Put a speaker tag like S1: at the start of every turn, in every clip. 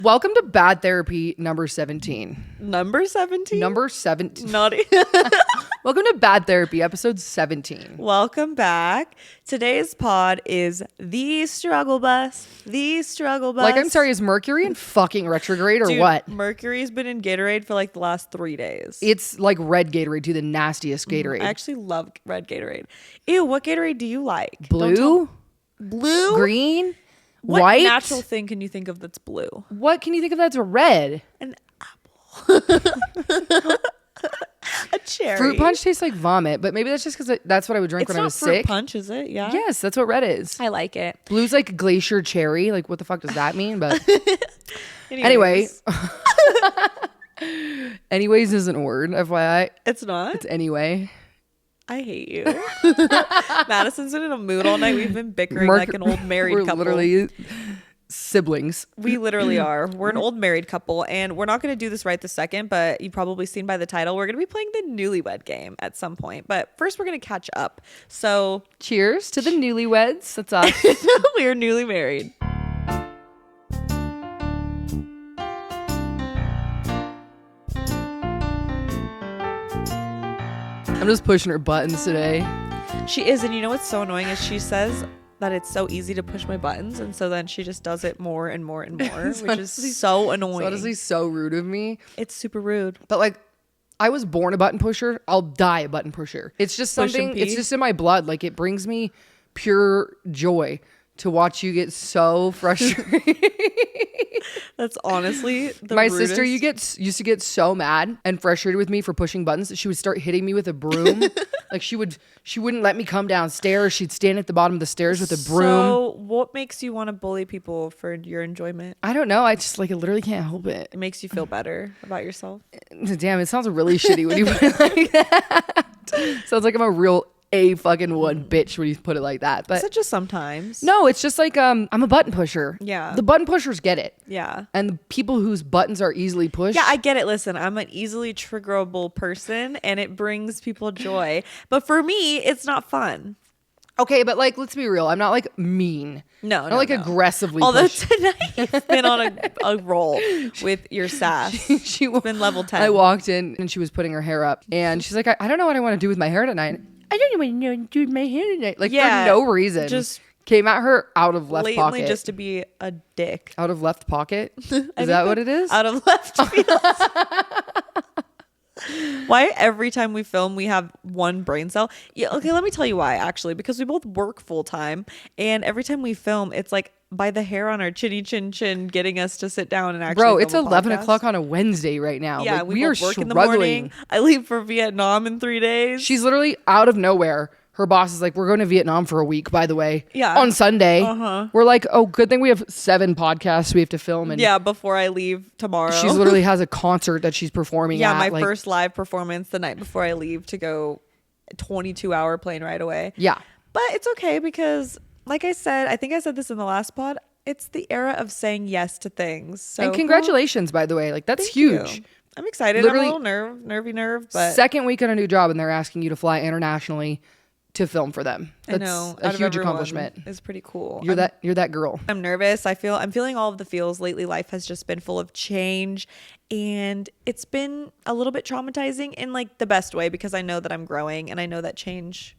S1: Welcome to Bad Therapy number 17.
S2: Number 17?
S1: Number 17.
S2: Naughty.
S1: Welcome to Bad Therapy, episode 17.
S2: Welcome back. Today's pod is the struggle bus. The struggle bus.
S1: Like, I'm sorry, is Mercury in fucking retrograde or
S2: Dude,
S1: what?
S2: Mercury's been in Gatorade for like the last 3 days.
S1: It's like red Gatorade, to the nastiest Gatorade.
S2: I actually love red Gatorade. Ew, what Gatorade do you like?
S1: Blue?
S2: Blue?
S1: Green?
S2: What
S1: White?
S2: natural thing can you think of that's blue?
S1: What can you think of that's red?
S2: An apple. A cherry.
S1: Fruit punch tastes like vomit, but maybe that's just because that's what I would drink when I was
S2: It's not fruit
S1: sick.
S2: punch, is it? Yeah.
S1: Yes, that's what red is.
S2: I like it.
S1: Blue's like glacier cherry. Like, what the fuck does that mean? But anyway. Anyways isn't a word, FYI.
S2: It's not?
S1: It's anyway.
S2: I hate you. Madison's been in a mood all night. We've been bickering like an old married couple.
S1: We're literally siblings.
S2: We literally are. We're an old married couple, and we're not going to do this right this second, but you've probably seen by the title, we're going to be playing the Newlywed game at some point. But first, we're going to catch up. So
S1: cheers to the newlyweds. That's us.
S2: We are newly married.
S1: I'm just pushing her buttons today.
S2: She is, and you know what's so annoying is she says that it's so easy to push my buttons, and so then she just does it more and more and more, which is so annoying.
S1: It's honestly so rude of me.
S2: It's super rude.
S1: But like, I was born a button pusher. I'll die a button pusher. It's just something, it's just in my blood. Like, it brings me pure joy to watch you get so frustrated.
S2: That's honestly the
S1: my
S2: rudest.
S1: sister used to get so mad and frustrated with me for pushing buttons that she would start hitting me with a broom. Like, she wouldn't let me come downstairs. She'd stand at the bottom of the stairs with a broom.
S2: So what makes you want to bully people for your enjoyment?
S1: I don't know. I just I literally can't help it.
S2: It makes you feel better about yourself.
S1: Damn, it sounds really shitty when you put it like that. Sounds like I'm a real fucking one bitch when you put it like that. But
S2: is it just sometimes?
S1: no, it's just like I'm a button pusher.
S2: Yeah.
S1: The button pushers get it.
S2: Yeah.
S1: And the people whose buttons are easily pushed.
S2: Yeah, I get it. Listen, I'm an easily triggerable person and it brings people joy. But for me, it's not fun.
S1: Okay, but like, let's be real. I'm not like mean.
S2: No,
S1: not aggressively.
S2: Although
S1: push.
S2: tonight you've been on a roll with your sass. It's been level 10.
S1: I walked in and she was putting her hair up and she's like, I don't know what I want to do with my hair tonight. I don't even know what to do with my hair tonight. Like, for no reason. Just came at her out of left pocket.
S2: Just to be a dick.
S1: Out of left pocket? Is that what it is?
S2: Out of left field. Why every time we film we have one brain cell? Yeah, okay, let me tell you why, actually. Because we both work full time, and every time we film, it's like by the hair on our chinny chin getting us to sit down and actually.
S1: Bro, it's
S2: film a
S1: 11
S2: podcast.
S1: o'clock on a Wednesday right now.
S2: Yeah,
S1: like,
S2: we
S1: are
S2: both work
S1: struggling.
S2: in the morning. I leave for Vietnam in 3 days.
S1: She's literally out of nowhere. Her boss is like, we're going to Vietnam for a week, by the way.
S2: Yeah.
S1: On Sunday. We're like, oh, good thing we have 7 podcasts we have to film. And
S2: yeah, before I leave tomorrow.
S1: She literally has a concert that she's performing
S2: yeah,
S1: at.
S2: my first live performance the night before I leave to go 22-hour plane ride away.
S1: Yeah.
S2: But it's okay because, like I said, I think I said this in the last pod, it's the era of saying yes to things. So
S1: and congratulations, by the way. Like, that's huge.
S2: You. I'm excited.
S1: Literally,
S2: I'm a little nervy, but
S1: second week on a new job and they're asking you to fly internationally to film for them. That's a huge accomplishment.
S2: It's pretty cool.
S1: You're that girl.
S2: I'm nervous. I'm feeling all of the feels lately. Life has just been full of change and it's been a little bit traumatizing in like the best way because I know that I'm growing and I know that change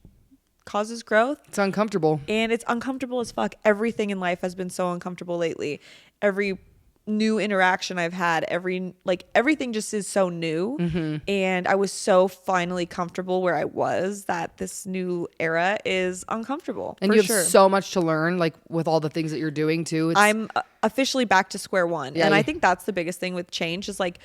S2: causes growth.
S1: It's uncomfortable.
S2: And it's uncomfortable as fuck. Everything in life has been so uncomfortable lately. Every new interaction I've had, everything just is so new. Mm-hmm. And I was so finally comfortable where I was that this new era is uncomfortable.
S1: And you have so much to learn, like with all the things that you're doing too.
S2: I'm officially back to square one. Yeah, and I think that's the biggest thing with change is like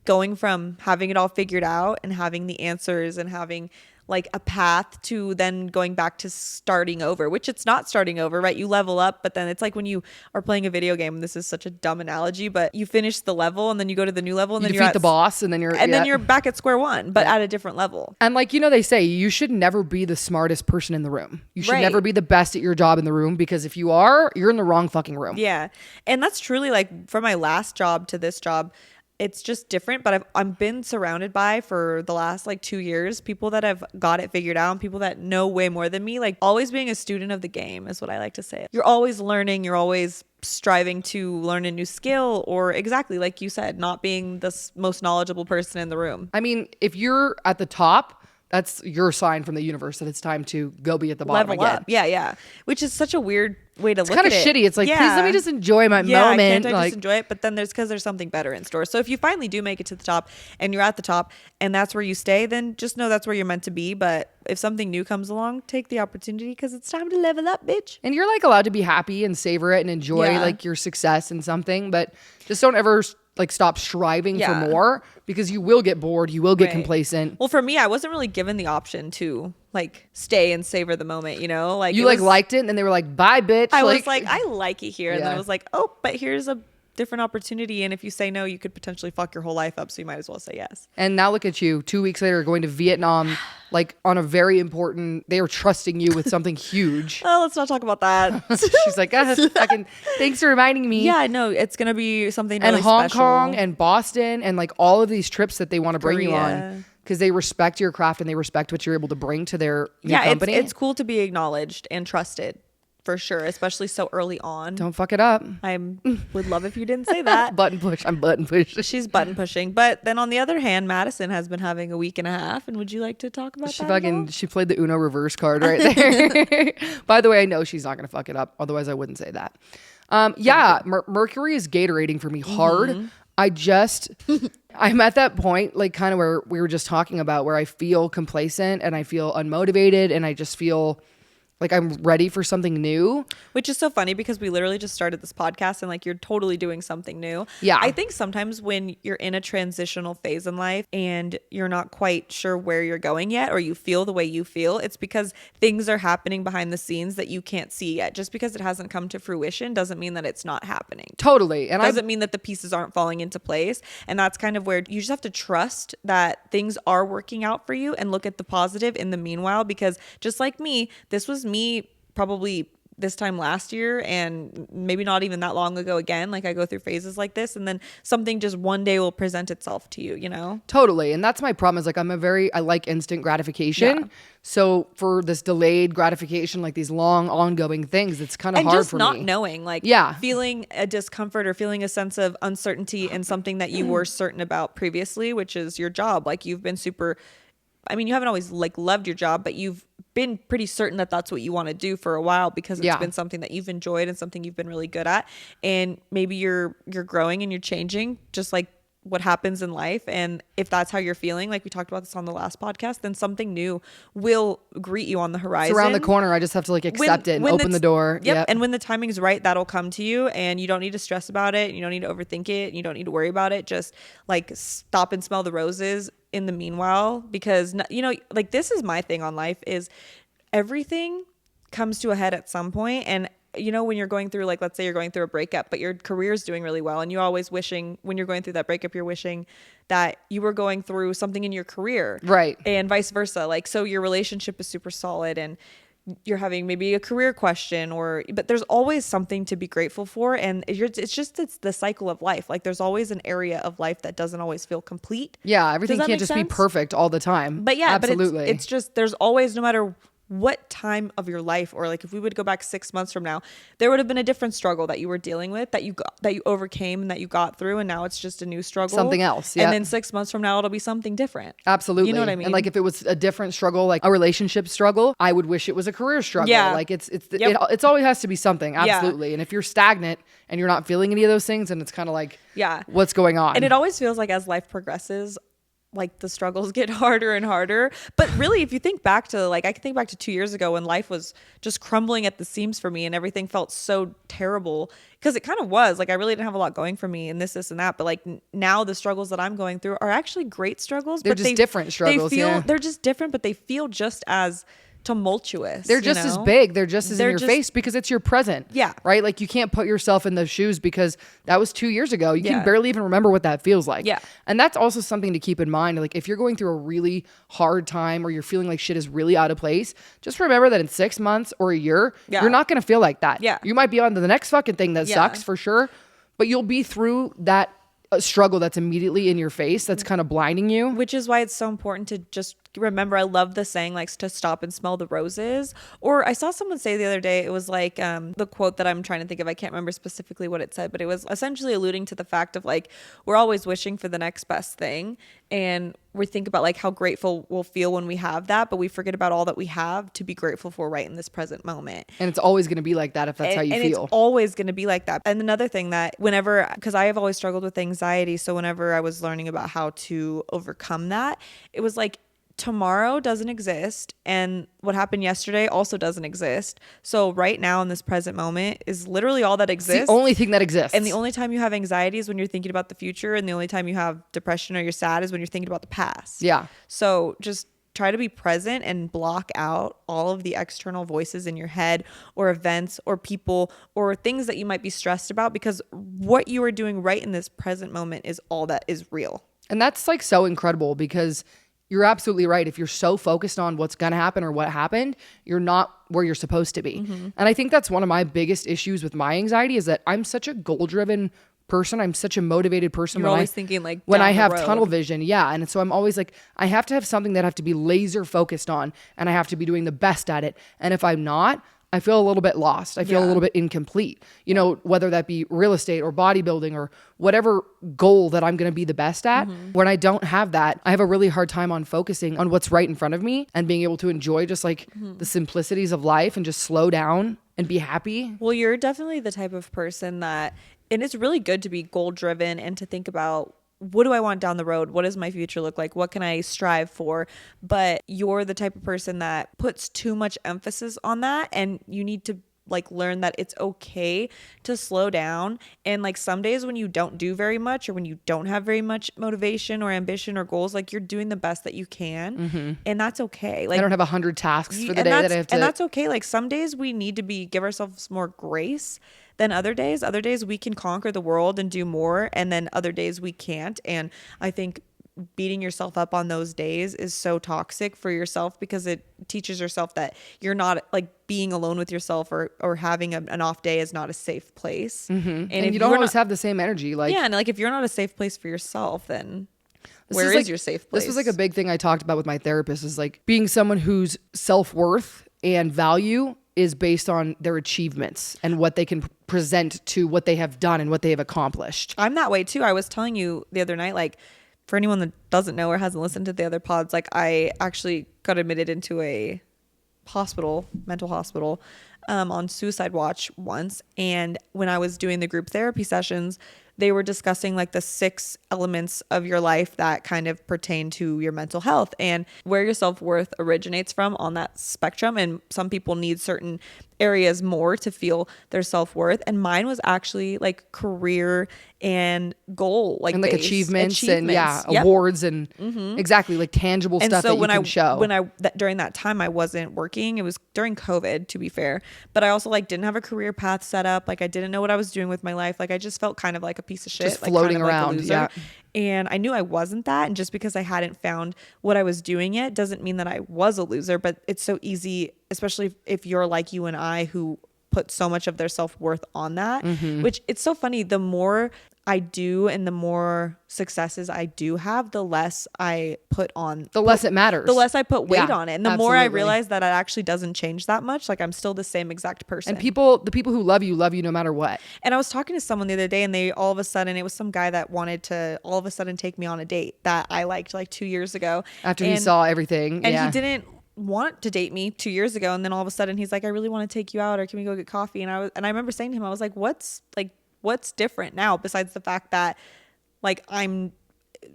S2: going from having it all figured out and having the answers and having like a path to then going back to starting over, which it's not starting over, right? You level up, but then it's like when you are playing a video game, this is such a dumb analogy, but you finish the level and then you go to the new level and then
S1: you defeat the boss and then you're
S2: back at square one, but at a different level.
S1: And like, they say you should never be the smartest person in the room. You should never be the best at your job in the room because if you are, you're in the wrong fucking room.
S2: Yeah. And that's truly like from my last job to this job, it's just different. But I've been surrounded by, for the last like 2 years, people that have got it figured out and people that know way more than me. Like, always being a student of the game is what I like to say. You're always learning. You're always striving to learn a new skill, or exactly like you said, not being the most knowledgeable person in the room.
S1: I mean, if you're at the top, that's your sign from the universe that it's time to go be at the bottom
S2: Level
S1: again.
S2: up. Yeah. Which is such a weird way to look at it.
S1: It's kind of shitty. It's like, please let me just enjoy my moment.
S2: Can't I just enjoy it? But then because there's something better in store. So if you finally do make it to the top and you're at the top and that's where you stay, then just know that's where you're meant to be. But if something new comes along, take the opportunity, because it's time to level up, bitch.
S1: And you're like allowed to be happy and savor it and enjoy like your success in something, but just don't ever like stop striving for more, because you will get bored, you will get complacent.
S2: Well, for me, I wasn't really given the option to like stay and savor the moment, you know? Like,
S1: you liked it and then they were like, bye, bitch.
S2: I was like, I like it here. And then I was like, oh, but here's a different opportunity, and if you say no, you could potentially fuck your whole life up, so you might as well say yes.
S1: And now look at you, 2 weeks later, going to Vietnam, like on a very important, they are trusting you with something huge.
S2: Oh, let's not talk about that.
S1: She's like, thanks for reminding me.
S2: Yeah, no, it's gonna be something really
S1: and Hong
S2: special.
S1: Kong and Boston and like all of these trips that they want to bring you on, because they respect your craft and they respect what you're able to bring to their new company.
S2: It's cool to be acknowledged and trusted. For sure, especially so early on.
S1: Don't fuck it up.
S2: I would love if you didn't say that.
S1: Button push. I'm button push.
S2: She's button pushing. But then on the other hand, Madison has been having a week and a half. And would you like to talk about that?
S1: She played the Uno reverse card right there. By the way, I know she's not going to fuck it up. Otherwise, I wouldn't say that. Mercury is Gatorading for me hard. Mm-hmm. I'm at that point, like kind of where we were just talking about, where I feel complacent and I feel unmotivated and I just feel like I'm ready for something new.
S2: Which is so funny, because we literally just started this podcast and like you're totally doing something new.
S1: Yeah.
S2: I think sometimes when you're in a transitional phase in life and you're not quite sure where you're going yet, or you feel the way you feel, it's because things are happening behind the scenes that you can't see yet. Just because it hasn't come to fruition doesn't mean that it's not happening.
S1: Totally. And
S2: doesn't mean that the pieces aren't falling into place. And that's kind of where you just have to trust that things are working out for you and look at the positive in the meanwhile, because just like me, this was me probably this time last year, and maybe not even that long ago again. Like, I go through phases like this, and then something just one day will present itself to you, you know?
S1: Totally. And that's my problem, is like I like instant gratification. Yeah. So for this delayed gratification, like these long ongoing things, it's kind of hard for me. And
S2: just not knowing, like feeling a discomfort or feeling a sense of uncertainty in something that you were certain about previously, which is your job. Like, you've been you haven't always like loved your job, but you've been pretty certain that that's what you want to do for a while, because it's been something that you've enjoyed and something you've been really good at. And maybe you're growing and you're changing, just like what happens in life. And if that's how you're feeling, like we talked about this on the last podcast, then something new will greet you on the horizon.
S1: It's around the corner. I just have to like accept it and open the door.
S2: Yep. And when the timing is right, that'll come to you, and you don't need to stress about it. You don't need to overthink it. You don't need to worry about it. Just like stop and smell the roses in the meanwhile, because, you know, like, this is my thing on life, is everything comes to a head at some point. And you know, when you're going through, like, let's say you're going through a breakup, but your career's doing really well, and you're always wishing, when you're going through that breakup, you're wishing that you were going through something in your career. Right. And vice versa. Like, so your relationship is super solid and you're having maybe a career question, but there's always something to be grateful for. And it's the cycle of life. Like, there's always an area of life that doesn't always feel complete.
S1: Yeah. Everything can't just be perfect all the time.
S2: But yeah, absolutely. But it's just, there's always, no matter what time of your life, or like if we would go back 6 months from now, there would have been a different struggle that you were dealing with, that you overcame and that you got through, and now it's just a new struggle,
S1: something else.
S2: And then 6 months from now it'll be something different.
S1: Absolutely.
S2: You know what I mean?
S1: And like, if it was a different struggle, like a relationship struggle, I would wish it was a career struggle. Yeah. Like it always has to be something. Absolutely. Yeah. And if you're stagnant and you're not feeling any of those things, then it's kind of like, what's going on?
S2: And it always feels like as life progresses, like, the struggles get harder and harder. But really, if you think back to, like, I can think back to 2 years ago when life was just crumbling at the seams for me and everything felt so terrible, because it kind of was. Like, I really didn't have a lot going for me and this and that. But like, now the struggles that I'm going through are actually great struggles.
S1: They're just different struggles.
S2: They're just different, but they feel just as tumultuous.
S1: They're just as big. They're just as in your face, because it's your present. Yeah. Right? Like, you can't put yourself in those shoes, because that was 2 years ago. You can barely even remember what that feels like. Yeah. And that's also something to keep in mind. Like, if you're going through a really hard time, or you're feeling like shit is really out of place, just remember that in 6 months or a year, you're not going to feel like that. Yeah. You might be on to the next fucking thing that sucks for sure, but you'll be through that a struggle that's immediately in your face that's kind of blinding you.
S2: Which is why it's so important to just remember, I love the saying, like, to stop and smell the roses. Or I saw someone say the other day, it was like the quote that I'm trying to think of, I can't remember specifically what it said, but it was essentially alluding to the fact of like, we're always wishing for the next best thing. And we think about like how grateful we'll feel when we have that, but we forget about all that we have to be grateful for right in this present moment.
S1: And it's always going to be like that if that's how you feel.
S2: It's always going to be like that. And another thing that whenever, because I have always struggled with anxiety, so whenever I was learning about how to overcome that, it was like, tomorrow doesn't exist, and what happened yesterday also doesn't exist. So right now in this present moment is literally all that exists.
S1: It's the only thing that exists.
S2: And the only time you have anxiety is when you're thinking about the future, and the only time you have depression or you're sad is when you're thinking about the past.
S1: Yeah.
S2: So just try to be present and block out all of the external voices in your head or events or people or things that you might be stressed about, because what you are doing right in this present moment is all that is real.
S1: And that's like so incredible, because you're absolutely right. If you're so focused on what's going to happen or what happened, you're not where you're supposed to be. Mm-hmm. And I think that's one of my biggest issues with my anxiety, is that I'm such a goal-driven person. I'm such a motivated person.
S2: You're always thinking like
S1: when I have tunnel vision. Yeah. And so I'm always like, I have to have something that I have to be laser focused on, and I have to be doing the best at it. And if I'm not, I feel a little bit lost. I feel a little bit incomplete, you know, whether that be real estate or bodybuilding or whatever goal that I'm going to be the best at. Mm-hmm. When I don't have that, I have a really hard time on focusing on what's right in front of me and being able to enjoy just like the simplicities of life and just slow down and be happy.
S2: Well, you're definitely the type of person that, and it's really good to be goal driven and to think about, what do I want down the road? What does my future look like? What can I strive for? But you're the type of person that puts too much emphasis on that, and you need to like learn that it's okay to slow down. And like some days when you don't do very much, or when you don't have very much motivation or ambition or goals, like you're doing the best that you can. Mm-hmm. And that's okay. Like
S1: I don't have 100 tasks for the day that I have to.
S2: And that's okay. Like some days we need to give ourselves more grace than other days. Other days we can conquer the world and do more, and then other days we can't. And I think beating yourself up on those days is so toxic for yourself, because it teaches yourself that you're not like being alone with yourself, or having an off day is not a safe place. Mm-hmm.
S1: And you don't always have the same energy. Like,
S2: yeah. And like if you're not a safe place for yourself, then where is your safe place?
S1: This was like a big thing I talked about with my therapist, is like being someone whose self-worth and value is based on their achievements and what they can present to what they have done and what they have accomplished.
S2: I'm that way too. I was telling you the other night, like, for anyone that doesn't know or hasn't listened to the other pods, like I actually got admitted into a mental hospital, on suicide watch once. And when I was doing the group therapy sessions, they were discussing like the 6 elements of your life that kind of pertain to your mental health and where your self-worth originates from on that spectrum. And some people need certain areas more to feel their self-worth. And mine was actually like career and goal, like,
S1: and like achievements and awards and exactly like tangible stuff that you can show.
S2: During that time I wasn't working. It was during COVID, to be fair, but I also like didn't have a career path set up. Like I didn't know what I was doing with my life. Like I just felt kind of like a piece of shit,
S1: just floating
S2: like
S1: around. Yeah.
S2: And I knew I wasn't that. And just because I hadn't found what I was doing yet doesn't mean that I was a loser. But it's so easy, especially if you're like you and I, who put so much of their self-worth on that, which it's so funny. The more I do and the more successes I do have, the less I put on.
S1: The less it matters.
S2: The less I put weight on it. And the more I realize that it actually doesn't change that much. Like I'm still the same exact person.
S1: And the people who love you no matter what.
S2: And I was talking to someone the other day, and they all of a sudden, it was some guy that wanted to all of a sudden take me on a date that I liked like 2 years ago.
S1: After he saw everything.
S2: And he didn't want to date me 2 years ago. And then all of a sudden he's like, I really want to take you out, or can we go get coffee? And I remember saying to him, I was like, what's different now besides the fact that like I'm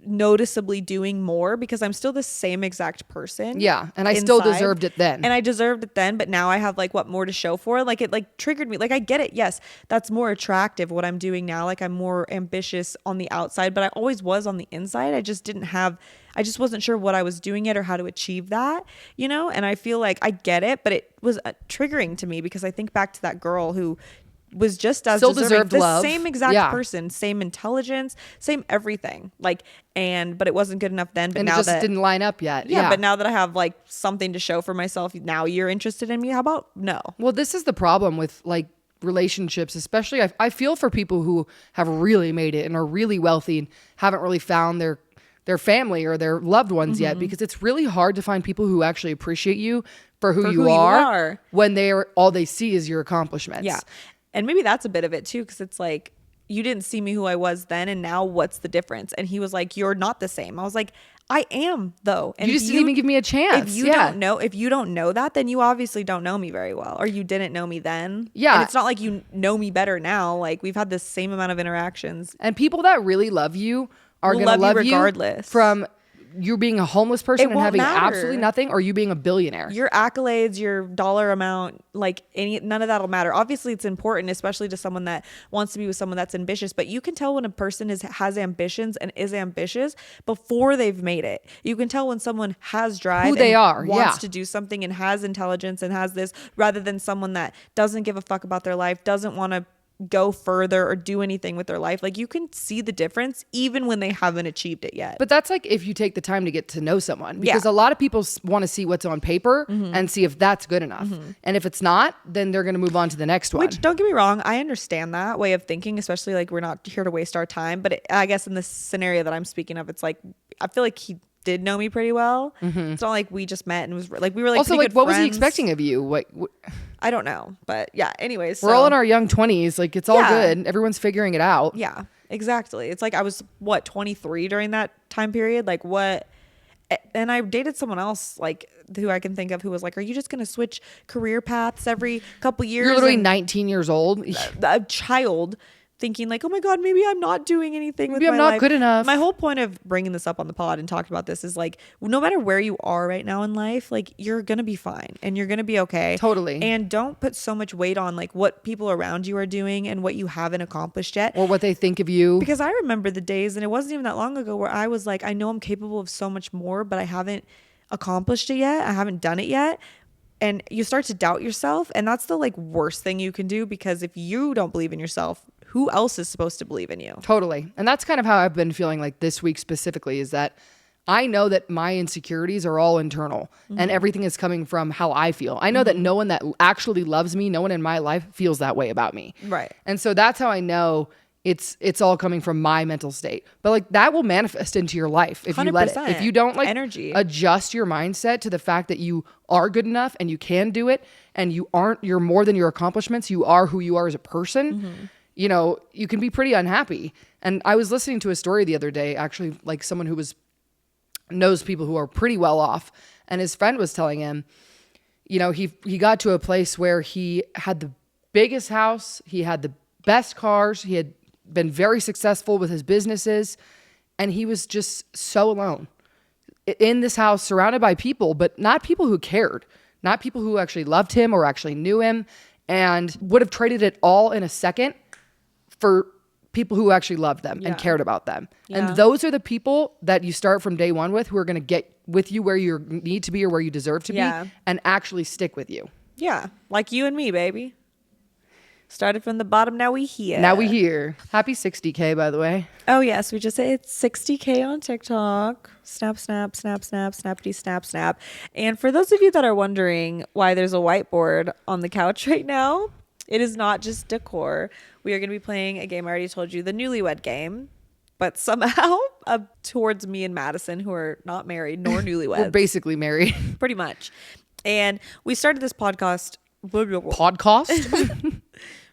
S2: noticeably doing more, because I'm still the same exact person.
S1: Yeah. And I still deserved it then.
S2: And I deserved it then, but now I have like more to show for it. Like it like triggered me. Like I get it. Yes, that's more attractive what I'm doing now. Like I'm more ambitious on the outside, but I always was on the inside. I just wasn't sure what I was doing yet or how to achieve that, you know? And I feel like I get it, but it was triggering to me, because I think back to that girl who was just as
S1: still
S2: deserved
S1: the love.
S2: Same exact person, same intelligence, same everything. Like, but it wasn't good enough then. But
S1: and
S2: now
S1: it just didn't line up yet.
S2: Yeah, but now that I have like something to show for myself, now you're interested in me. How about no?
S1: Well, this is the problem with like relationships, especially I feel for people who have really made it and are really wealthy and haven't really found their family or their loved ones yet, because it's really hard to find people who actually appreciate you for who you are when all they see is your accomplishments.
S2: Yeah. And maybe that's a bit of it too, because it's like, you didn't see me who I was then, and now what's the difference? And he was like, you're not the same. I was like, I am though. And
S1: you just didn't even give me a chance.
S2: If you don't know that, then you obviously don't know me very well, or you didn't know me then.
S1: Yeah.
S2: And it's not like you know me better now. Like, we've had the same amount of interactions.
S1: And people that really love you are going to love you regardless. From you being a homeless person and having absolutely nothing, or you being a billionaire.
S2: Your accolades, your dollar amount, like none of that'll matter. Obviously it's important, especially to someone that wants to be with someone that's ambitious, but you can tell when a person has ambitions and is ambitious before they've made it. You can tell when someone has drive,
S1: who they are,
S2: wants to do something and has intelligence and has this, rather than someone that doesn't give a fuck about their life, doesn't want to go further or do anything with their life. Like, you can see the difference even when they haven't achieved it yet.
S1: But that's like if you take the time to get to know someone, because a lot of people want to see what's on paper and see if that's good enough. And if it's not, then they're going to move on to the next one.
S2: Which, don't get me wrong, I understand that way of thinking, especially like we're not here to waste our time. But I guess in this scenario that I'm speaking of, it's like, I feel like he did know me pretty well. It's not like we just met and was like, we were like,
S1: also like, what
S2: friends.
S1: was he expecting of you? What
S2: I don't know, but yeah, anyways,
S1: we're all in our young 20s, like it's all good, everyone's figuring it out.
S2: Yeah, exactly. It's like I was 23 during that time period, like what. And I dated someone else, like, who I can think of, who was like, are you just gonna switch career paths every couple years?
S1: You're literally 19 years old,
S2: a child, thinking like, oh my God, maybe I'm not doing anything with my life.
S1: Maybe I'm not good enough.
S2: My whole point of bringing this up on the pod and talking about this is like, no matter where you are right now in life, like, you're going to be fine and you're going to be okay.
S1: Totally.
S2: And don't put so much weight on like what people around you are doing and what you haven't accomplished yet.
S1: Or what they think of you.
S2: Because I remember the days, and it wasn't even that long ago, where I was like, I know I'm capable of so much more, but I haven't accomplished it yet. I haven't done it yet. And you start to doubt yourself. And that's the like worst thing you can do, because if you don't believe in yourself, who else is supposed to believe in you?
S1: Totally. And that's kind of how I've been feeling like this week specifically, is that I know that my insecurities are all internal and everything is coming from how I feel. I know that no one that actually loves me, no one in my life feels that way about me.
S2: Right.
S1: And so that's how I know it's all coming from my mental state. But like, that will manifest into your life if you let it. If you don't like adjust your mindset to the fact that you are good enough and you can do it, and you're more than your accomplishments, you are who you are as a person. You know, you can be pretty unhappy. And I was listening to a story the other day, actually, like someone who knows people who are pretty well off. And his friend was telling him, you know, he got to a place where he had the biggest house, he had the best cars, he had been very successful with his businesses, and he was just so alone in this house, surrounded by people, but not people who cared, not people who actually loved him or actually knew him, and would have traded it all in a second for people who actually loved them and cared about them. And those are the people that you start from day one with, who are going to get with you where you need to be or where you deserve to be, and actually stick with you.
S2: Yeah. Like you and me, baby. Started from the bottom, now we here.
S1: Happy 60K, by the way.
S2: Oh, yes. We just say it's 60K on TikTok. Snap, snap, snap, snap, snappity, snap, snap. And for those of you that are wondering why there's a whiteboard on the couch right now, it is not just decor. We are going to be playing a game I already told you, the Newlywed game. But somehow, towards me and Madison, who are not married nor newlyweds.
S1: We're basically married.
S2: Pretty much. And we started this podcast.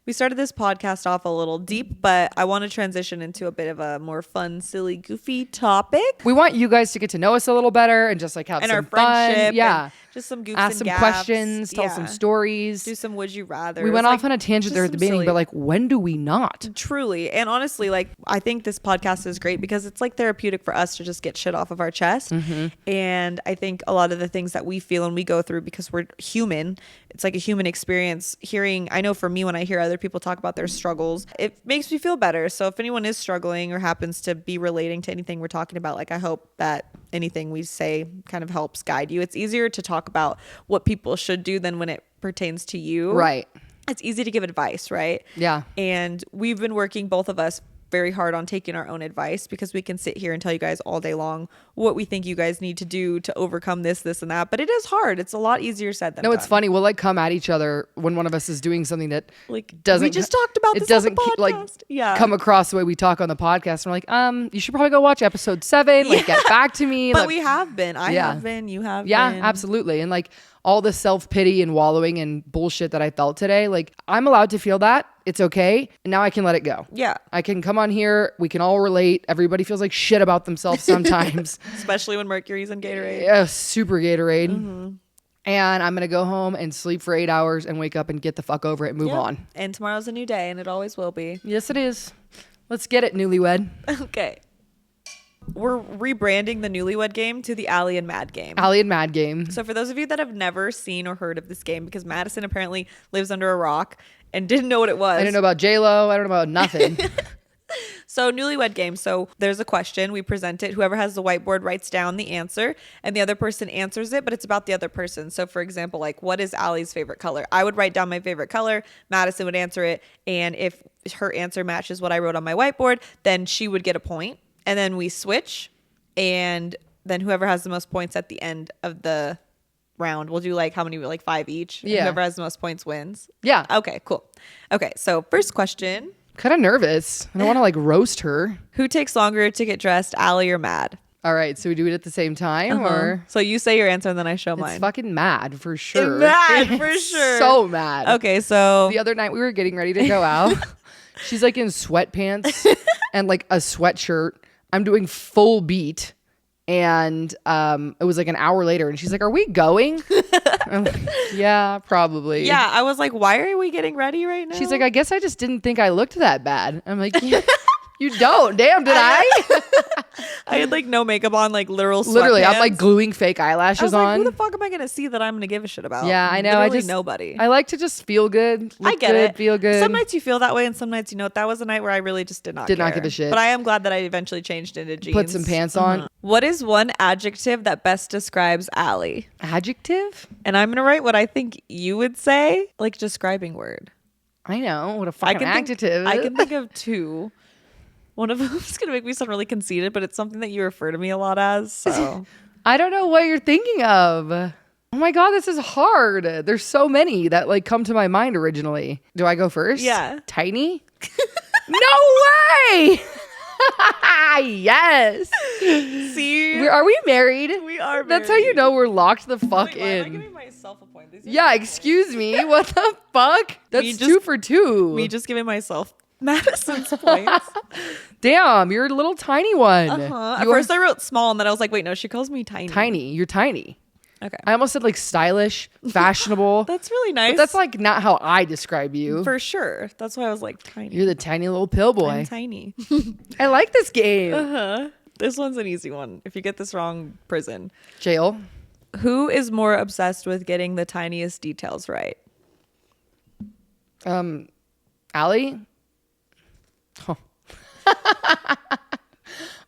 S2: We started this podcast off a little deep, but I want to transition into a bit of a more fun, silly, goofy topic.
S1: We want you guys to get to know us a little better and just like have some
S2: our friendship
S1: fun. Yeah.
S2: Just some goofs
S1: Ask
S2: and
S1: some
S2: gaffs.
S1: questions, tell some stories.
S2: Do some would you rather.
S1: We went off on a tangent there at the beginning, but like, when do we not?
S2: Truly. And honestly, like, I think this podcast is great because it's like therapeutic for us to just get shit off of our chest. And I think a lot of the things that we feel and we go through, because we're human, it's like a human experience. I know for me, when I hear other people talk about their struggles, it makes me feel better. So if anyone is struggling or happens to be relating to anything we're talking about, like, I hope that anything we say kind of helps guide you. It's easier to talk about what people should do than when it pertains to you.
S1: Right.
S2: It's easy to give advice, right?
S1: Yeah.
S2: And we've been working, both of us, very hard on taking our own advice, because we can sit here and tell you guys all day long what we think you guys need to do to overcome this, and that. But it is hard. It's a lot easier said than done.
S1: It's funny. We'll like come at each other when one of us is doing something that
S2: like
S1: doesn't.
S2: We just talked about this. It doesn't on the podcast.
S1: Like come across the way we talk on the podcast. And we're like, you should probably go watch episode 7. Like get back to me.
S2: But
S1: like,
S2: we have been. I have been. You have.
S1: Yeah,
S2: been.
S1: absolutely. And like all the self-pity and wallowing and bullshit that I felt today, like I'm allowed to feel that. It's okay. And now I can let it go.
S2: Yeah.
S1: I can come on here. We can all relate. Everybody feels like shit about themselves sometimes.
S2: Especially when Mercury's in Gatorade.
S1: Yeah, super Gatorade. Mm-hmm. And I'm going to go home and sleep for 8 hours and wake up and get the fuck over it and move on.
S2: And tomorrow's a new day, and it always will be.
S1: Yes, it is. Let's get it, Newlywed.
S2: Okay. We're rebranding the Newlywed game to the Allie and Mad game.
S1: Allie and Mad game.
S2: So for those of you that have never seen or heard of this game, because Madison apparently lives under a rock and didn't know what it was.
S1: I didn't know about J-Lo. I don't know about nothing.
S2: So Newlywed game. So there's a question. We present it. Whoever has the whiteboard writes down the answer, and the other person answers it, but it's about the other person. So for example, like, what is Allie's favorite color? I would write down my favorite color. Madison would answer it. And if her answer matches what I wrote on my whiteboard, then she would get a point. And then we switch. And then whoever has the most points at the end of the round, we'll do like how many, like 5 each.
S1: Yeah.
S2: Whoever has the most points wins.
S1: Yeah.
S2: Okay, cool. Okay, so first question.
S1: Kind of nervous. I don't want to like roast her.
S2: Who takes longer to get dressed, Allie or Mad?
S1: All right, so we do it at the same time, or
S2: so you say your answer and then I show mine.
S1: It's fucking Mad for sure.
S2: Mad for sure.
S1: So mad.
S2: Okay, so
S1: the other night we were getting ready to go out. She's like in sweatpants and like a sweatshirt. I'm doing full beat, and it was like an hour later, and she's like, "Are we going?" I'm like, yeah, probably.
S2: Yeah, I was like, "Why are we getting ready right now?"
S1: She's like, "I guess I just didn't think I looked that bad." I'm like, "Yeah, you don't. Damn, did I?"
S2: I had like no makeup on, like literal sweatpants.
S1: Literally, I'm like gluing fake eyelashes
S2: I was like,
S1: on.
S2: who the fuck am I gonna see that I'm gonna give a shit about?
S1: Yeah, I know.
S2: Literally
S1: I just
S2: nobody.
S1: I like to just feel good.
S2: I get
S1: good,
S2: it.
S1: Feel good.
S2: Some nights you feel that way, and some nights you know what. That was a night where I really just did not
S1: give a shit.
S2: But I am glad that I eventually changed into jeans.
S1: Put some pants on.
S2: What is one adjective that best describes Allie?
S1: Adjective?
S2: And I'm gonna write what I think you would say, like describing word.
S1: I know what a fucking adjective.
S2: I can think of 2. One of them is going to make me sound really conceited, but it's something that you refer to me a lot as. So
S1: I don't know what you're thinking of. Oh my God, this is hard. There's so many that like come to my mind originally. Do I go first?
S2: Yeah.
S1: Tiny? No way! Yes.
S2: See?
S1: Are we married?
S2: We are married.
S1: That's how you know we're locked the fuck
S2: Wait, why am I
S1: in.
S2: giving myself a point?
S1: Yeah, excuse me. What the fuck? That's 2 for 2.
S2: Me just giving myself Madison's points.
S1: Damn, you're a little tiny one.
S2: At first I wrote small, and then I was like, wait, no, she calls me tiny.
S1: Tiny. You're tiny.
S2: Okay.
S1: I almost said like stylish, fashionable.
S2: That's really nice.
S1: But that's like not how I describe you.
S2: For sure. That's why I was like tiny.
S1: You're the tiny little pill boy.
S2: I'm tiny.
S1: I like this game.
S2: This one's an easy one. If you get this wrong, prison.
S1: Jail.
S2: Who is more obsessed with getting the tiniest details right?
S1: Allie? Oh.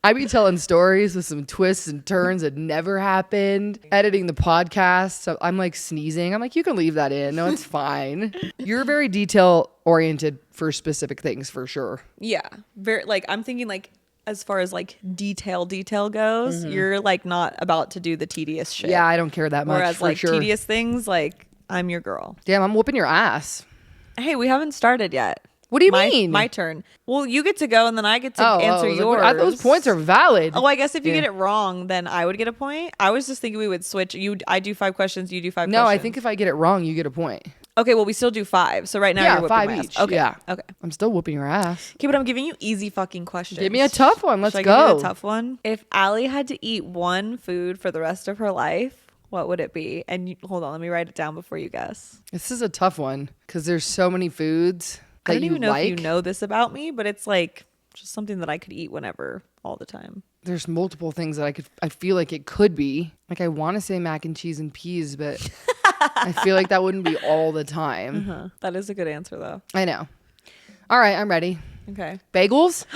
S1: I be telling stories with some twists and turns that never happened. Editing the podcast, so I'm like sneezing. I'm like, you can leave that in. No, it's fine. You're very detail oriented for specific things, for sure.
S2: Yeah, very. Like I'm thinking, like as far as like detail goes, you're like not about to do the tedious shit.
S1: Yeah, I don't care that much.
S2: Whereas
S1: for
S2: like
S1: sure.
S2: tedious things, like I'm your girl.
S1: Damn, I'm whooping your ass.
S2: Hey, we haven't started yet.
S1: What do you mean?
S2: My turn. Well, you get to go, and then I get to answer yours.
S1: Like, those points are valid.
S2: Oh, I guess if you get it wrong, then I would get a point. I was just thinking we would switch. I do 5 questions. You do 5 questions.
S1: No, I think if I get it wrong, you get a point.
S2: Okay, well, we still do 5. So right now you're whooping
S1: 5
S2: my ass.
S1: each.
S2: Okay.
S1: Yeah.
S2: Okay.
S1: I'm still whooping your ass.
S2: Okay, but I'm giving you easy fucking questions.
S1: Give me a tough one. Let's
S2: Should I
S1: go.
S2: give you a tough one? If Allie had to eat one food for the rest of her life, what would it be? And hold on, let me write it down before you guess.
S1: This is a tough one because there's so many foods that
S2: I don't even know
S1: like.
S2: if you know this about me, but it's like just something that I could eat whenever, all the time.
S1: There's multiple things that I feel like it could be. Like I want to say mac and cheese and peas, but I feel like that wouldn't be all the time.
S2: That is a good answer though.
S1: I know. All right, I'm ready.
S2: Okay.
S1: Bagels?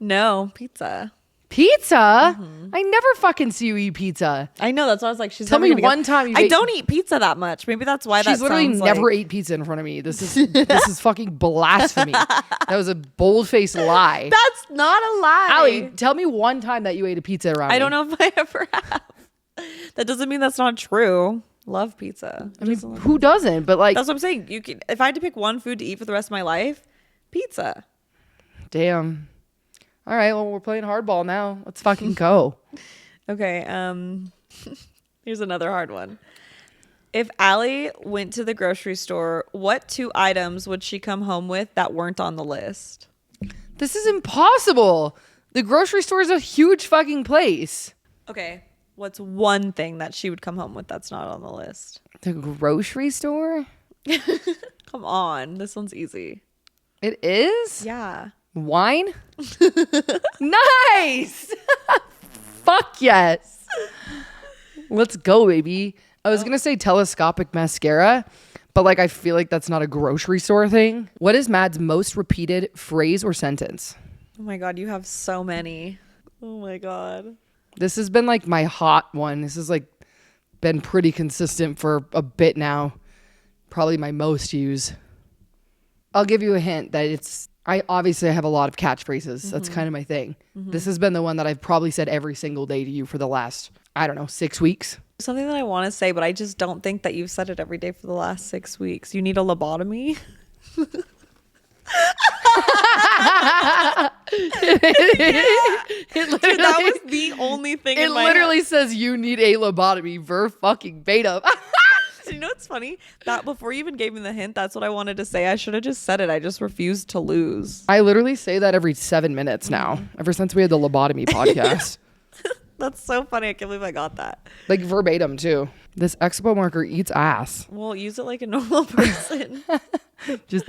S2: No, pizza.
S1: Pizza? I never fucking see you eat pizza.
S2: I know. That's why I was like, she's
S1: Tell
S2: never
S1: me
S2: gonna
S1: one time
S2: I don't eat pizza that much. Maybe that's why
S1: She's
S2: that
S1: literally
S2: sounds
S1: never
S2: like...
S1: ate pizza in front of me. This is fucking blasphemy. That was a bold-faced lie.
S2: That's not a lie.
S1: Allie, tell me one time that you ate a pizza around me.
S2: I don't know if I ever have. That doesn't mean that's not true. Love pizza.
S1: I mean, who doesn't? But like,
S2: That's what I'm saying. You can, if I had to pick one food to eat for the rest of my life, pizza.
S1: damn. All right, well, we're playing hardball now. Let's fucking go.
S2: Okay. Here's another hard one. If Allie went to the grocery store, what 2 items would she come home with that weren't on the list?
S1: This is impossible. The grocery store is a huge fucking place.
S2: Okay. What's one thing that she would come home with that's not on the list?
S1: The grocery store?
S2: Come on. This one's easy.
S1: It is?
S2: Yeah.
S1: Wine? Nice! Fuck yes. Let's go, baby. I was going to say telescopic mascara, but like I feel like that's not a grocery store thing. What is Mad's most repeated phrase or sentence?
S2: Oh my God. You have so many. Oh my God.
S1: This has been like my hot one. This has like been pretty consistent for a bit now. Probably my most used. I'll give you a hint that I obviously have a lot of catchphrases. That's kind of my thing. This has been the one that I've probably said every single day to you for the last, I don't know, 6 weeks.
S2: Something that I want to say, but I just don't think that you've said it every day for the last 6 weeks. You need a lobotomy. That was the only thing in my head.
S1: It literally says you need a lobotomy. Ver fucking beta.
S2: You know what's funny? That before you even gave me the hint, that's what I wanted to say. I should have just said it. I just refused to lose.
S1: I literally say that every 7 minutes now, ever since we had the lobotomy podcast.
S2: That's so funny. I can't believe I got that.
S1: Like verbatim too. This expo marker eats ass.
S2: Well, use it like a normal person.
S1: Just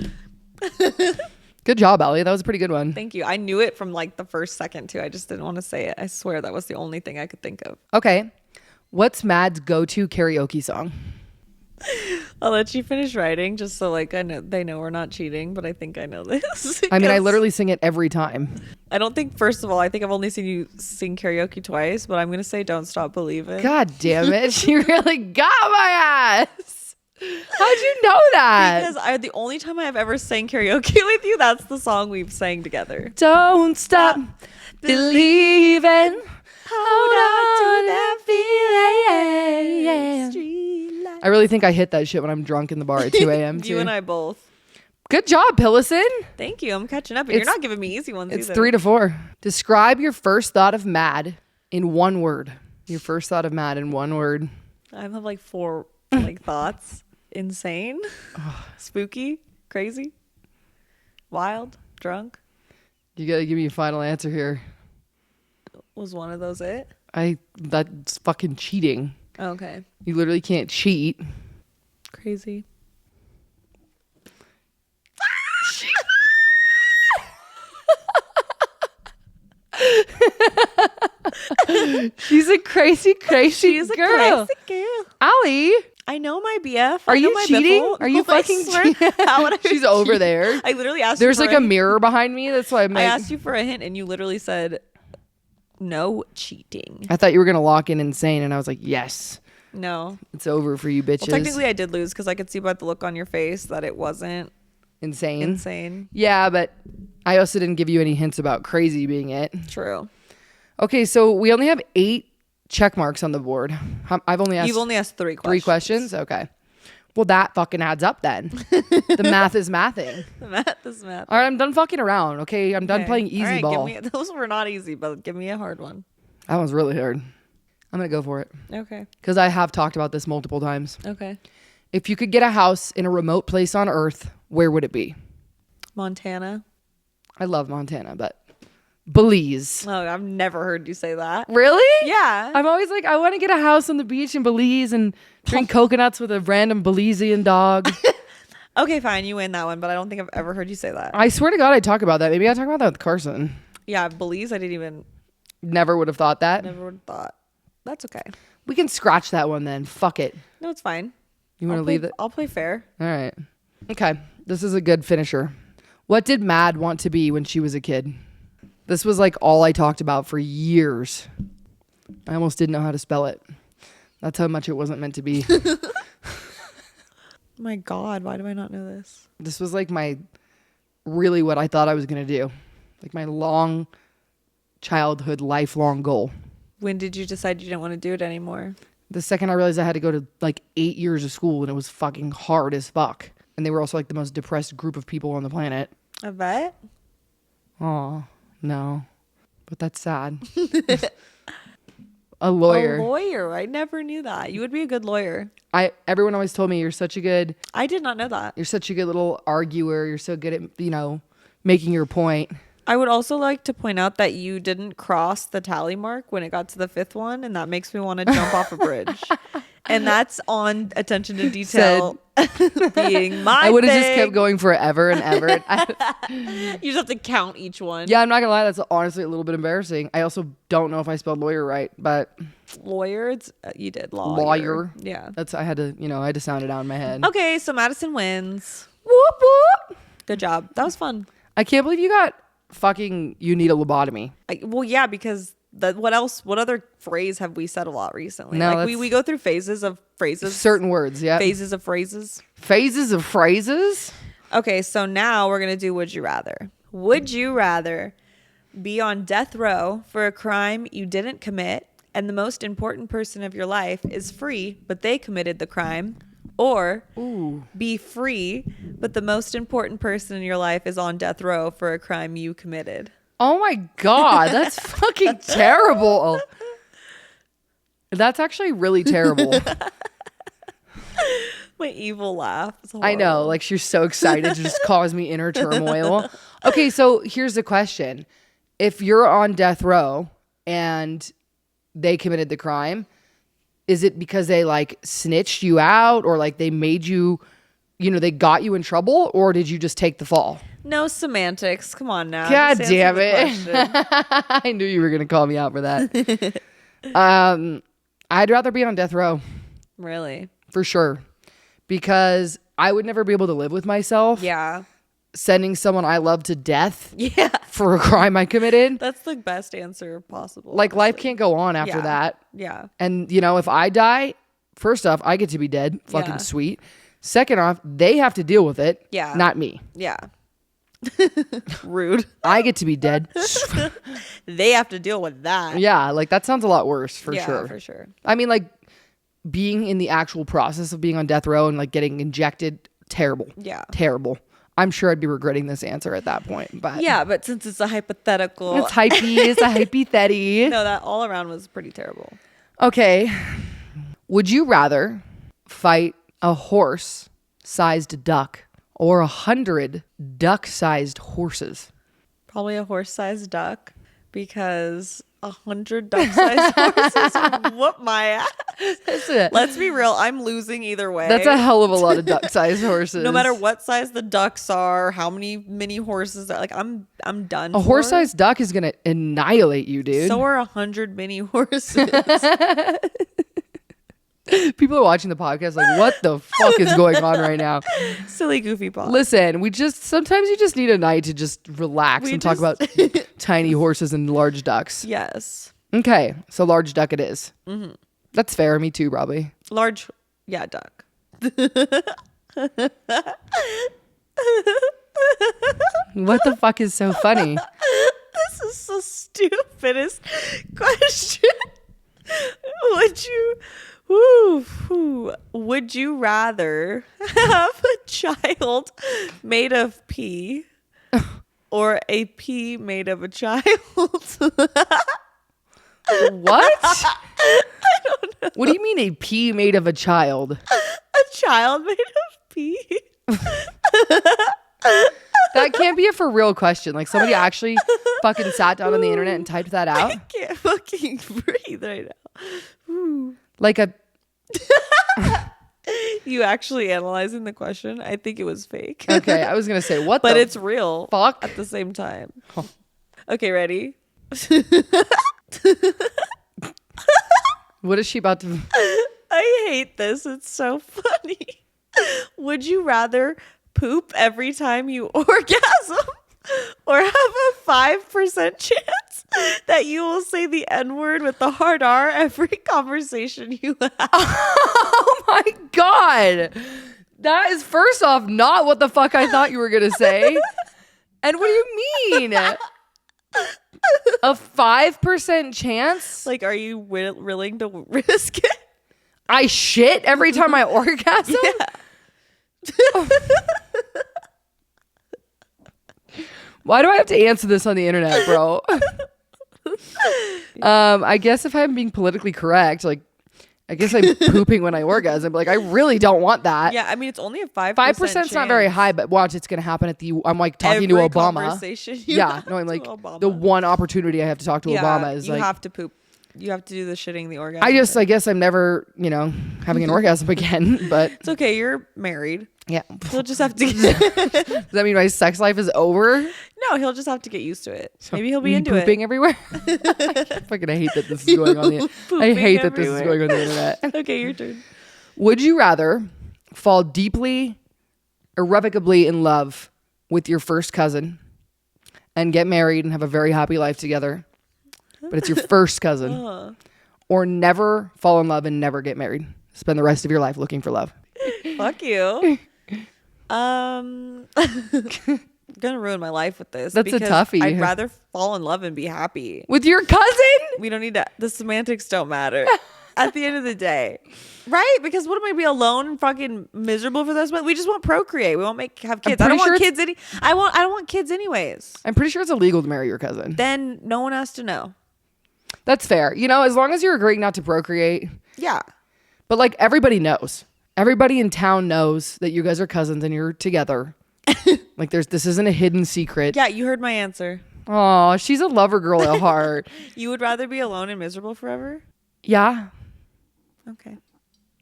S1: good job, Ellie. That was a pretty good one.
S2: Thank you. I knew it from like the first second too. I just didn't want to say it. I swear that was the only thing I could think of.
S1: Okay. What's Mad's go-to karaoke song?
S2: I'll let you finish writing just so like I know they know we're not cheating, but I think I know this.
S1: I mean, I literally sing it every time.
S2: I don't think, first of all, I think I've only seen you sing karaoke twice, but I'm going to say Don't Stop Believing.
S1: God damn it. She really got my ass. How'd you know that?
S2: Because the only time I've ever sang karaoke with you, that's the song we've sang together.
S1: Don't stop believing.
S2: Hold on to that feeling.
S1: I really think I hit that shit when I'm drunk in the bar at 2 a.m. too.
S2: You and I both.
S1: Good job, Pillison.
S2: Thank you. I'm catching up. And you're not giving me easy ones
S1: It's
S2: either.
S1: 3 to 4. Describe your first thought of Mad in one word. Your first thought of Mad in one word.
S2: I have like 4 like thoughts. Insane. Spooky. Crazy. Wild. Drunk.
S1: You gotta give me a final answer here.
S2: Was one of those it?
S1: That's fucking cheating.
S2: Okay.
S1: You literally can't cheat.
S2: Crazy.
S1: She's a crazy
S2: She's
S1: girl.
S2: a crazy girl.
S1: Allie,
S2: I know my BF.
S1: are
S2: I know
S1: you
S2: my
S1: cheating?
S2: biffle.
S1: Are you
S2: I
S1: fucking
S2: swear.
S1: cheating?
S2: How would I
S1: She's
S2: cheat?
S1: over there.
S2: I literally asked
S1: There's
S2: you
S1: like a mirror behind me. That's why I'm
S2: I
S1: like,
S2: asked you for a hint and you literally said no cheating.
S1: I thought you were gonna lock in insane, and I was like, yes,
S2: No.
S1: it's over for you bitches.
S2: Well, technically I did lose because I could see by the look on your face that it wasn't insane.
S1: Yeah, but I also didn't give you any hints about crazy being it.
S2: True.
S1: Okay, so we only have 8 check marks on the board. I've only asked.
S2: You've only asked 3 questions.
S1: 3 questions? Okay. Well, that fucking adds up then. The math is mathing.
S2: The math is math.
S1: All right, I'm done fucking around. Okay, I'm done playing easy
S2: All right,
S1: ball.
S2: those were not easy, but give me a hard one.
S1: That one's really hard. I'm gonna go for it
S2: Okay.
S1: because I have talked about this multiple times.
S2: Okay.
S1: If you could get a house in a remote place on Earth, where would it be?
S2: Montana.
S1: I love Montana, but Belize.
S2: Oh, I've never heard you say that.
S1: Really?
S2: Yeah.
S1: I'm always like, I want to get a house on the beach in Belize and drink coconuts with a random Belizean dog.
S2: Okay, fine. You win that one, but I don't think I've ever heard you say that.
S1: I swear to God, I talk about that. Maybe I talk about that with Carson.
S2: Yeah, Belize, I didn't even...
S1: Never would have thought that.
S2: Never would have thought. That's okay.
S1: We can scratch that one then. Fuck it.
S2: No, it's fine.
S1: You want to leave it?
S2: I'll play fair.
S1: All right. Okay. This is a good finisher. What did Mad want to be when she was a kid? This was like all I talked about for years. I almost didn't know how to spell it. That's how much it wasn't meant to be.
S2: My God, why do I not know this?
S1: This was like really what I thought I was going to do. Like my long childhood, lifelong goal.
S2: When did you decide you didn't want to do it anymore?
S1: The second I realized I had to go to like 8 years of school and it was fucking hard as fuck. And they were also like the most depressed group of people on the planet.
S2: I bet.
S1: Oh, no. But that's sad. A lawyer.
S2: A lawyer. I never knew that. You would be a good lawyer.
S1: Everyone always told me you're such a good...
S2: I did not know that.
S1: You're such a good little arguer. You're so good at, making your point.
S2: I would also like to point out that you didn't cross the tally mark when it got to the 5th one, and that makes me want to jump off a bridge. And that's on attention to detail being my
S1: I would have
S2: thing.
S1: just kept going forever and ever.
S2: You just have to count each one.
S1: Yeah, I'm not gonna lie. That's honestly a little bit embarrassing. I also don't know if I spelled lawyer right, but
S2: Lawyer, you did
S1: lawyer.
S2: Yeah,
S1: I had to sound it out in my head.
S2: Okay, so Madison wins.
S1: Whoop whoop.
S2: Good job. That was fun.
S1: I can't believe you got you need a lobotomy.
S2: Well, yeah, because what other phrase have we said a lot recently?
S1: No,
S2: like we go through phases of phrases.
S1: Certain words, yeah.
S2: Phases of phrases.
S1: Phases of phrases?
S2: Okay, so now we're going to do Would You Rather. Would you rather be on death row for a crime you didn't commit and the most important person of your life is free, but they committed the crime? Or be free, but the most important person in your life is on death row for a crime you committed?
S1: Oh my God, that's fucking terrible. That's actually really terrible.
S2: My evil laugh.
S1: I know, like she's so excited to just cause me inner turmoil. Okay, so here's the question. If you're on death row and they committed the crime, is it because they like snitched you out or like they made you, they got you in trouble, or did you just take the fall?
S2: No semantics. Come on now.
S1: God damn it. I knew you were going to call me out for that. I'd rather be on death row.
S2: Really?
S1: For sure. Because I would never be able to live with myself.
S2: Yeah.
S1: Sending someone I love to death.
S2: Yeah.
S1: For a crime I committed.
S2: That's the best answer possible.
S1: Like life can't go on after that.
S2: Yeah.
S1: And if I die, first off, I get to be dead. Fucking sweet. Second off, they have to deal with it.
S2: Yeah.
S1: Not me.
S2: Yeah. Rude.
S1: I get to be dead.
S2: They have to deal with that.
S1: Yeah, like that sounds a lot worse for sure.
S2: Yeah, for sure.
S1: I mean, like being in the actual process of being on death row and like getting injected, terrible.
S2: Yeah.
S1: Terrible. I'm sure I'd be regretting this answer at that point. But
S2: yeah, but since it's a hypothetical.
S1: It's hypey. It's a hypey-thetty.
S2: No, that all around was pretty terrible.
S1: Okay. Would you rather fight a horse-sized duck or 100 duck-sized horses?
S2: Probably a horse-sized duck, because 100 duck-sized horses would whoop my ass. Let's be real, I'm losing either way.
S1: That's a hell of a lot of duck-sized horses.
S2: No matter what size the ducks are, how many mini horses are, like I'm done.
S1: A horse-sized duck is gonna annihilate you, dude.
S2: So are 100 mini horses.
S1: People are watching the podcast like, what the fuck is going on right now?
S2: Silly goofy pod.
S1: Listen, sometimes you just need a night to just relax and talk about tiny horses and large ducks.
S2: Yes.
S1: Okay, so large duck it is. Mm-hmm. That's fair. Me too, probably.
S2: Large, yeah, duck.
S1: What the fuck is so funny?
S2: This is the stupidest question. Would you rather have a child made of pee or a pee made of a child?
S1: What? I don't know. What do you mean a pee made of a child?
S2: A child made of pee?
S1: That can't be a for real question. Like somebody actually fucking sat down on the internet and typed that out.
S2: I can't fucking breathe right now.
S1: Like a...
S2: You actually analyzing the question? I think it was fake.
S1: Okay, I was going to say, what
S2: but
S1: the
S2: it's real.
S1: fuck?
S2: At the same time. Okay, ready?
S1: What is she about to...
S2: I hate this. It's so funny. Would you rather poop every time you orgasm or have a 5% chance that you will say the N-word with the hard R every conversation you have.
S1: Oh my God. That is, first off, not what the fuck I thought you were going to say. And what do you mean? A 5% chance?
S2: Like, are you willing to risk it?
S1: I shit every time I orgasm?
S2: Yeah.
S1: Why do I have to answer this on the internet, bro? I guess if I'm being politically correct, like, I guess I'm pooping when I orgasm. But like, I really don't want that.
S2: Yeah, I mean, it's only a 5%.
S1: 5%'s not very high, but watch, it's gonna happen at the. I'm like talking to Obama. I'm like the one opportunity I have to talk to Obama is
S2: you
S1: like,
S2: have to poop. You have to do the shitting the orgasm.
S1: I guess I'm never, having an orgasm again. But
S2: it's okay. You're married.
S1: Yeah,
S2: he'll just have to.
S1: Does that mean my sex life is over?
S2: No, he'll just have to get used to it. Maybe he'll be into
S1: pooping everywhere. Fucking, I hate that this is going on the. I hate that this is going on the internet.
S2: Okay, your turn.
S1: Would you rather fall deeply, irrevocably in love with your first cousin and get married and have a very happy life together, but it's your first cousin, or never fall in love and never get married, spend the rest of your life looking for love?
S2: Fuck you. Gonna ruin my life with this.
S1: That's a toughie.
S2: I'd rather fall in love and be happy
S1: with your cousin.
S2: We don't need to. The semantics don't matter at the end of the day, right? Because what am I, be alone and fucking miserable for those months? We just want procreate. We won't have kids. I don't want kids. I don't want kids anyways.
S1: I'm pretty sure it's illegal to marry your cousin.
S2: Then no one has to know.
S1: That's fair. As long as you're agreeing not to procreate.
S2: Yeah.
S1: But like, everybody knows. Everybody in town knows that you guys are cousins and you're together. Like, this isn't a hidden secret.
S2: Yeah, you heard my answer.
S1: Oh, she's a lover girl at heart.
S2: You would rather be alone and miserable forever?
S1: Yeah.
S2: Okay.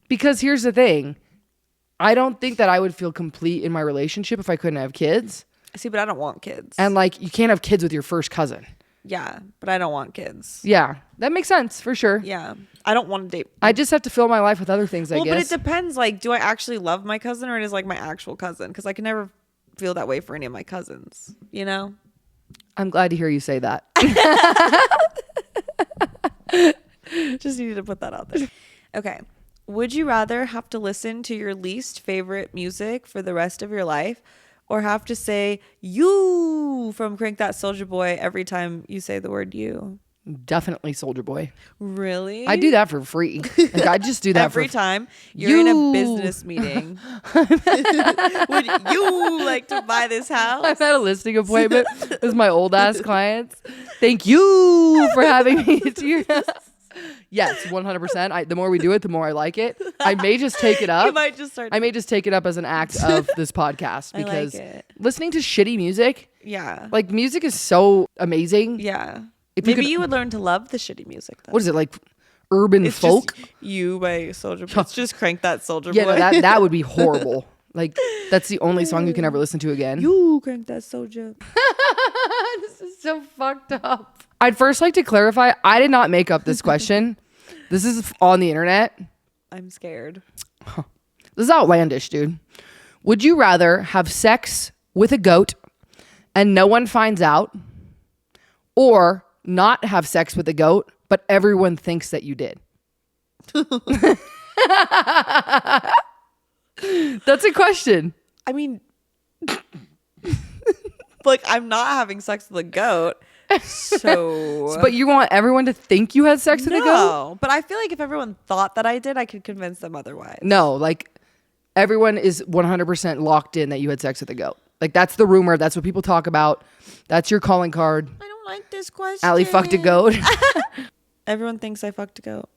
S1: Because here's the thing. I don't think that I would feel complete in my relationship if I couldn't have kids.
S2: See, but I don't want kids.
S1: And like, you can't have kids with your first cousin.
S2: Yeah, but I don't want kids.
S1: Yeah, that makes sense for sure.
S2: Yeah. I don't want to date.
S1: I just have to fill my life with other things, I guess.
S2: But it depends. Like, do I actually love my cousin, or it is like my actual cousin? Because I can never feel that way for any of my cousins,
S1: I'm glad to hear you say that.
S2: Just needed to put that out there. Okay. Would you rather have to listen to your least favorite music for the rest of your life, or have to say "you" from Crank That Soulja Boy every time you say the word "you"?
S1: Definitely Soulja Boy.
S2: Really?
S1: I do that for free. Like, I just do that
S2: every time you're in a business meeting. Would you like to buy this house?
S1: I've had a listing appointment with my old ass clients. Thank you for having me to your house. Yes, 100%. The more we do it, the more I like it. I may just take it up.
S2: You might just start.
S1: I may just take it up as an act of this podcast, because listening to shitty music.
S2: Yeah.
S1: Like, music is so amazing.
S2: Yeah. Maybe you would learn to love the shitty music, though.
S1: What is it, like urban folk?
S2: Just "You" by Soulja Boy. It's just Crank That Soulja Boy.
S1: Yeah, no, that would be horrible. Like, that's the only song you can ever listen to again.
S2: You crank that Soulja.
S1: This is so fucked up. I'd first like to clarify, I did not make up this question. This is on the internet.
S2: I'm scared.
S1: This is outlandish, dude. Would you rather have sex with a goat and no one finds out, or not have sex with a goat but everyone thinks that you did? That's a question.
S2: I mean, like, I'm not having sex with a goat, so.
S1: But you want everyone to think you had sex with a goat?
S2: No, but I feel like if everyone thought that I did, I could convince them otherwise.
S1: No, like, everyone is 100% locked in that you had sex with a goat. Like, that's the rumor. That's what people talk about. That's your calling card.
S2: I don't like this question.
S1: Allie fucked a goat.
S2: Everyone thinks I fucked a goat.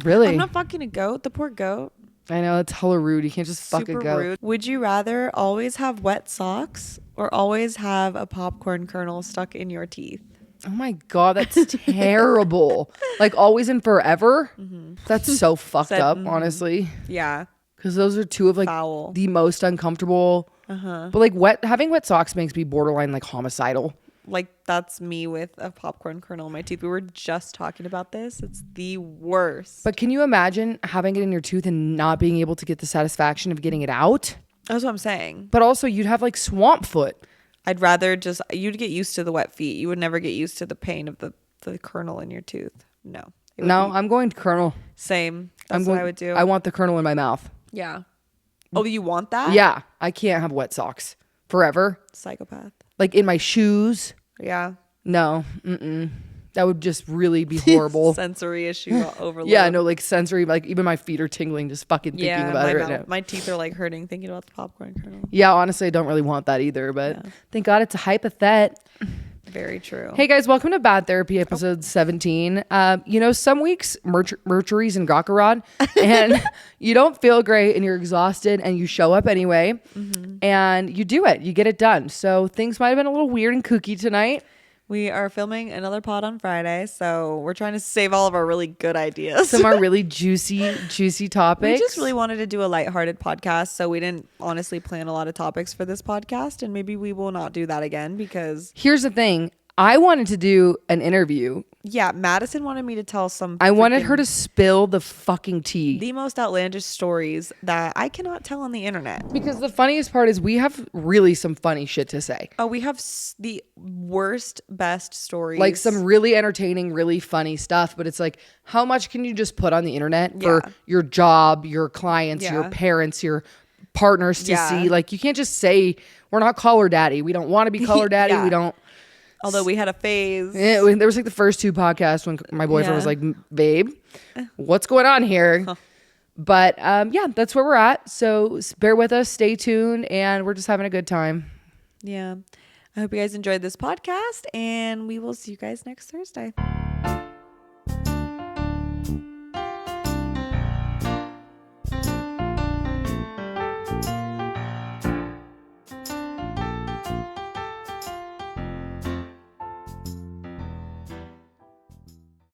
S1: Really?
S2: I'm not fucking a goat. The poor goat.
S1: I know, it's hella rude. You can't just fuck a goat. Rude.
S2: Would you rather always have wet socks or always have a popcorn kernel stuck in your teeth?
S1: Oh my God, that's terrible. Like, always and forever? Mm-hmm. That's so fucked up, honestly.
S2: Yeah.
S1: Because those are two of like
S2: foul.
S1: The most uncomfortable. But like having wet socks makes me borderline like homicidal.
S2: Like, that's me with a popcorn kernel in my teeth. We were just talking about this. It's the worst.
S1: But can you imagine having it in your tooth and not being able to get the satisfaction of getting it out?
S2: That's what I'm saying.
S1: But also, you'd have like swamp foot.
S2: I'd rather just, you'd get used to the wet feet. You would never get used to the pain of the kernel in your tooth. No.
S1: No, I'm going to kernel.
S2: Same. That's what I would do.
S1: I want the kernel in my mouth.
S2: Yeah. Oh, you want that?
S1: Yeah. I can't have wet socks forever.
S2: Psychopath.
S1: Like in my shoes.
S2: Yeah.
S1: No. That would just really be horrible.
S2: Sensory issue overload.
S1: Yeah, no, like sensory, like even my feet are tingling just fucking thinking about it right now.
S2: My teeth are like hurting thinking about the popcorn kernel.
S1: Yeah, honestly, I don't really want that either, but thank God it's a hypothet.
S2: Very true.
S1: Hey guys, welcome to Bad Therapy episode 17. Some weeks Mercury's in Gakarad and you don't feel great and you're exhausted and you show up anyway and you do it. You get it done. So things might have been a little weird and kooky tonight.
S2: We are filming another pod on Friday, so we're trying to save all of our really good ideas.
S1: Some are really juicy topics.
S2: We just really wanted to do a lighthearted podcast, so we didn't honestly plan a lot of topics for this podcast, and maybe we will not do that again because...
S1: Here's the thing. I wanted to do an interview.
S2: Yeah, Madison wanted me to tell
S1: I wanted her to spill the fucking tea.
S2: The most outlandish stories that I cannot tell on the internet.
S1: Because the funniest part is we have really some funny shit to say.
S2: Oh, we have the worst, best stories.
S1: Like some really entertaining, really funny stuff. But it's like, how much can you just put on the internet for your job, your clients, your parents, your partners to see? Like, you can't just say, we're not Call Her Daddy. We don't want to be Call Her Daddy. We don't.
S2: Although we had a phase.
S1: Yeah, there was like the first 2 podcasts when my boyfriend was like, babe, what's going on here? But that's where we're at. So bear with us, stay tuned, and we're just having a good time.
S2: Yeah. I hope you guys enjoyed this podcast, and we will see you guys next Thursday.